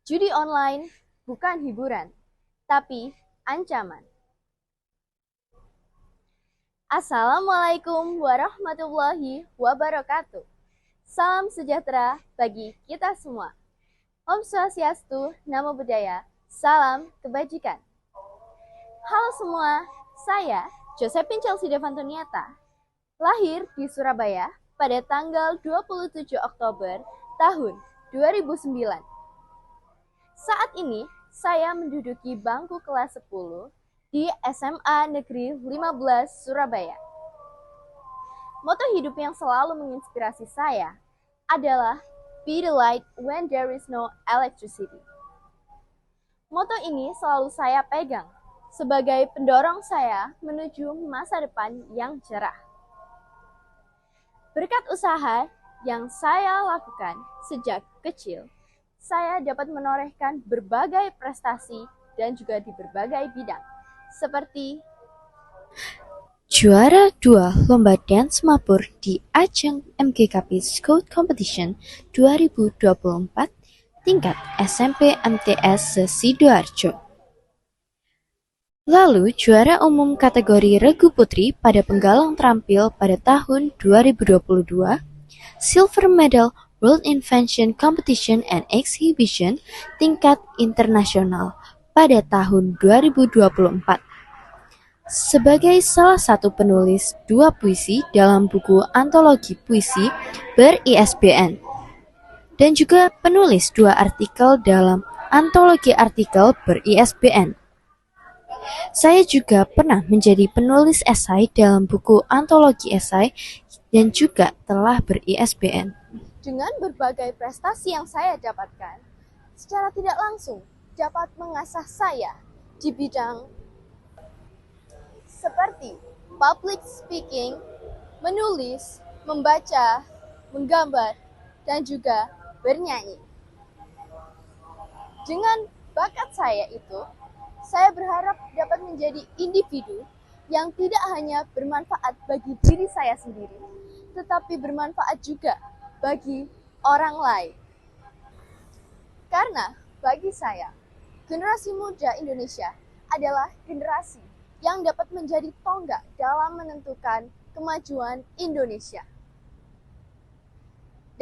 Judi online bukan hiburan, tapi ancaman. Assalamualaikum warahmatullahi wabarakatuh. Salam sejahtera bagi kita semua. Om Swastiastu, Namo Buddhaya, salam kebajikan. Halo semua, saya Josephine Chelsea Devantoniata, lahir di Surabaya pada tanggal 27 Oktober tahun 2009. Saat ini, saya menduduki bangku kelas 10 di SMA Negeri 15 Surabaya. Moto hidup yang selalu menginspirasi saya adalah Be the light when there is no electricity. Moto ini selalu saya pegang sebagai pendorong saya menuju masa depan yang cerah. Berkat usaha yang saya lakukan sejak kecil, saya dapat menorehkan berbagai prestasi dan juga di berbagai bidang, seperti Juara 2 Lomba Dance Mapur di ajang MGKP Scout Competition 2024 tingkat SMP MTS se-Sidoarjo. Lalu juara umum kategori Regu Putri pada penggalang terampil pada tahun 2022, Silver Medal World Invention Competition and Exhibition tingkat internasional pada tahun 2024. Sebagai salah satu penulis 2 puisi dalam buku antologi puisi ber-ISBN dan juga penulis 2 artikel dalam antologi artikel ber-ISBN. Saya juga pernah menjadi penulis esai dalam buku antologi esai dan juga telah ber-ISBN. Dengan berbagai prestasi yang saya dapatkan, secara tidak langsung dapat mengasah saya di bidang seperti public speaking, menulis, membaca, menggambar, dan juga bernyanyi. Dengan bakat saya itu, saya berharap dapat menjadi individu yang tidak hanya bermanfaat bagi diri saya sendiri, tetapi bermanfaat juga bagi orang lain. Karena bagi saya, generasi muda Indonesia adalah generasi yang dapat menjadi tonggak dalam menentukan kemajuan Indonesia.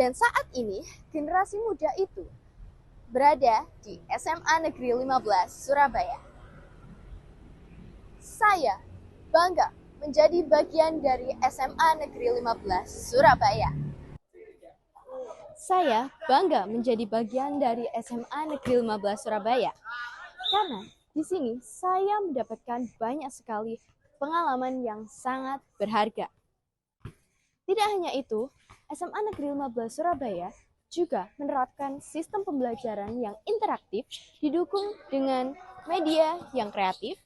Dan saat ini, generasi muda itu berada di SMA Negeri 15 Surabaya. Saya bangga menjadi bagian dari SMA Negeri 15 Surabaya. Saya bangga menjadi bagian dari SMA Negeri 15 Surabaya karena di sini saya mendapatkan banyak sekali pengalaman yang sangat berharga. Tidak hanya itu, SMA Negeri 15 Surabaya juga menerapkan sistem pembelajaran yang interaktif didukung dengan media yang kreatif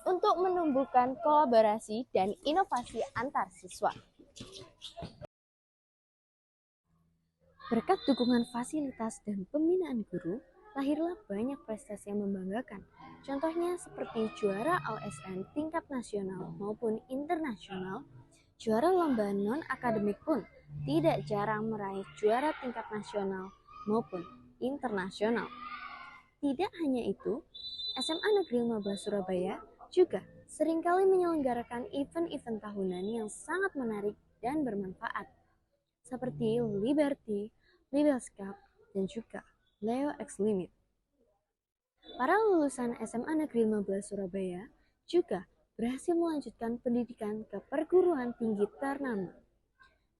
untuk menumbuhkan kolaborasi dan inovasi antar siswa. Berkat dukungan fasilitas dan pembinaan guru, lahirlah banyak prestasi yang membanggakan. Contohnya seperti juara OSN tingkat nasional maupun internasional, juara lomba non-akademik pun tidak jarang meraih juara tingkat nasional maupun internasional. Tidak hanya itu, SMA Negeri 15 Surabaya juga seringkali menyelenggarakan event-event tahunan yang sangat menarik dan bermanfaat, seperti Liberty, Libels Cup, dan juga Leo X Limit. Para lulusan SMA Negeri 15 Surabaya juga berhasil melanjutkan pendidikan ke perguruan tinggi ternama,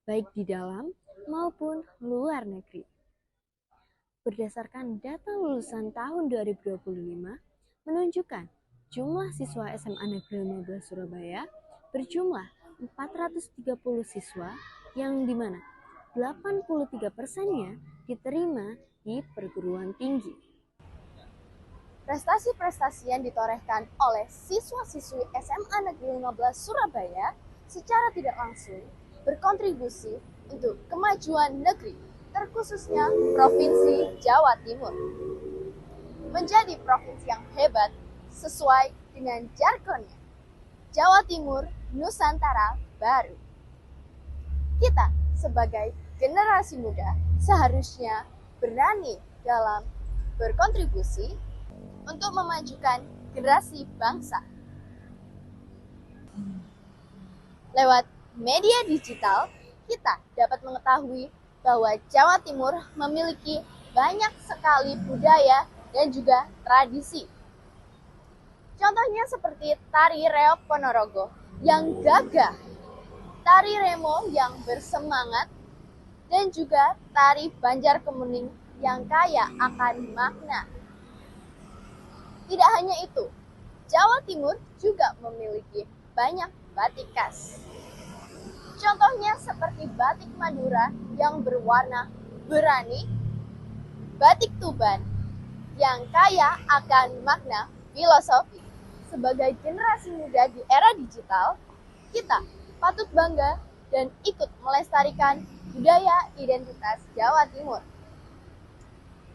baik di dalam maupun luar negeri. Berdasarkan data lulusan tahun 2025 menunjukkan jumlah siswa SMA Negeri 15 Surabaya berjumlah 430 siswa yang dimana 83%-nya diterima di perguruan tinggi. Prestasi-prestasi yang ditorehkan oleh siswa-siswi SMA Negeri 15 Surabaya secara tidak langsung berkontribusi untuk kemajuan negeri, terkhususnya Provinsi Jawa Timur. Menjadi provinsi yang hebat sesuai dengan jargonnya, Jawa Timur Nusantara Baru. Kita sebagai generasi muda seharusnya berani dalam berkontribusi untuk memajukan generasi bangsa. Lewat media digital, kita dapat mengetahui bahwa Jawa Timur memiliki banyak sekali budaya dan juga tradisi. Contohnya seperti tari reog Ponorogo yang gagah, tari remo yang bersemangat, dan juga tari Banjar Kemuning yang kaya akan makna. Tidak hanya itu, Jawa Timur juga memiliki banyak batik khas. Contohnya seperti batik Madura yang berwarna berani, batik Tuban yang kaya akan makna filosofi. Sebagai generasi muda di era digital, kita patut bangga dan ikut melestarikan budaya identitas Jawa Timur.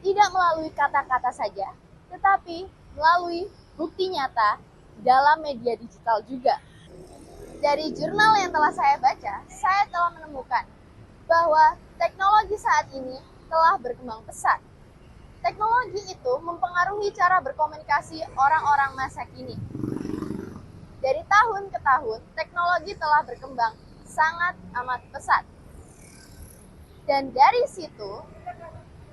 Tidak melalui kata-kata saja, tetapi melalui bukti nyata dalam media digital juga. Dari jurnal yang telah saya baca, saya telah menemukan bahwa teknologi saat ini telah berkembang pesat. Teknologi itu mempengaruhi cara berkomunikasi orang-orang masa kini. Dari tahun ke tahun, teknologi telah berkembang sangat amat pesat. Dan dari situ,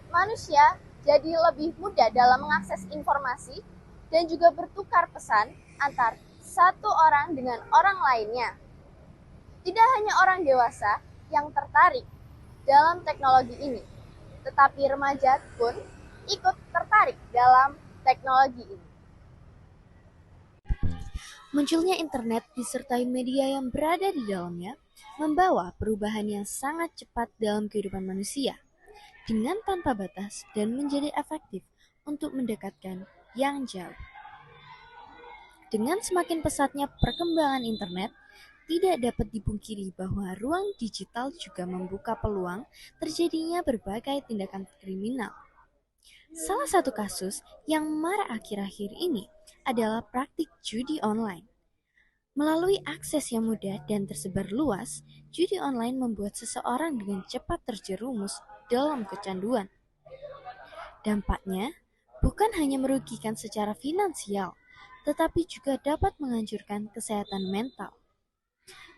manusia jadi lebih mudah dalam mengakses informasi dan juga bertukar pesan antar satu orang dengan orang lainnya. Tidak hanya orang dewasa yang tertarik dalam teknologi ini, tetapi remaja pun ikut tertarik dalam teknologi ini. Munculnya internet disertai media yang berada di dalamnya membawa perubahan yang sangat cepat dalam kehidupan manusia, dengan tanpa batas dan menjadi efektif untuk mendekatkan yang jauh. Dengan semakin pesatnya perkembangan internet, tidak dapat dipungkiri bahwa ruang digital juga membuka peluang terjadinya berbagai tindakan kriminal. Salah satu kasus yang marak akhir-akhir ini adalah praktik judi online. Melalui akses yang mudah dan tersebar luas, judi online membuat seseorang dengan cepat terjerumus dalam kecanduan. Dampaknya bukan hanya merugikan secara finansial, tetapi juga dapat menghancurkan kesehatan mental.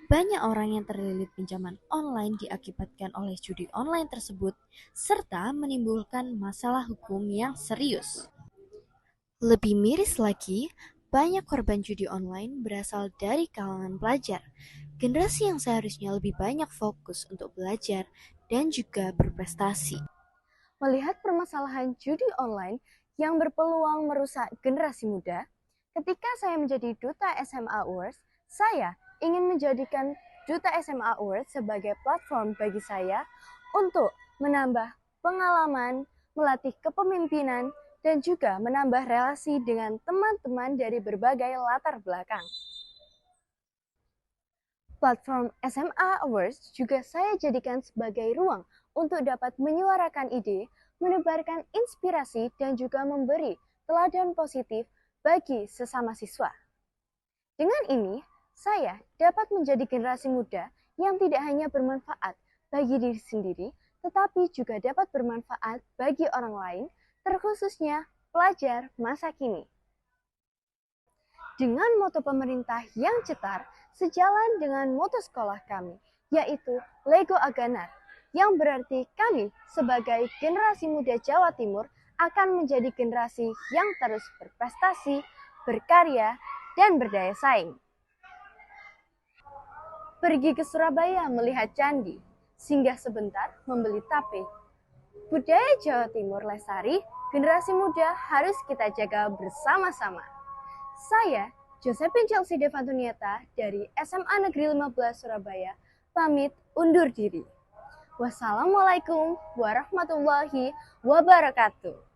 Banyak orang yang terlilit pinjaman online diakibatkan oleh judi online tersebut, serta menimbulkan masalah hukum yang serius. Lebih miris lagi, banyak korban judi online berasal dari kalangan pelajar, generasi yang seharusnya lebih banyak fokus untuk belajar dan juga berprestasi. Melihat permasalahan judi online yang berpeluang merusak generasi muda, ketika saya menjadi Duta SMA Awards, saya ingin menjadikan Duta SMA Awards sebagai platform bagi saya untuk menambah pengalaman, melatih kepemimpinan, dan juga menambah relasi dengan teman-teman dari berbagai latar belakang. Platform SMA Awards juga saya jadikan sebagai ruang untuk dapat menyuarakan ide, menebarkan inspirasi, dan juga memberi teladan positif bagi sesama siswa. Dengan ini, saya dapat menjadi generasi muda yang tidak hanya bermanfaat bagi diri sendiri, tetapi juga dapat bermanfaat bagi orang lain, terkhususnya pelajar masa kini. Dengan moto pemerintah yang cetar, sejalan dengan moto sekolah kami, yaitu Lego Aganar, yang berarti kami sebagai generasi muda Jawa Timur akan menjadi generasi yang terus berprestasi, berkarya, dan berdaya saing. Pergi ke Surabaya melihat candi, singgah sebentar membeli tape. Budaya Jawa Timur lestari, generasi muda harus kita jaga bersama-sama. Saya, Josephine Chelsea Devantunieta dari SMA Negeri 15 Surabaya, pamit undur diri. Wassalamualaikum warahmatullahi wabarakatuh.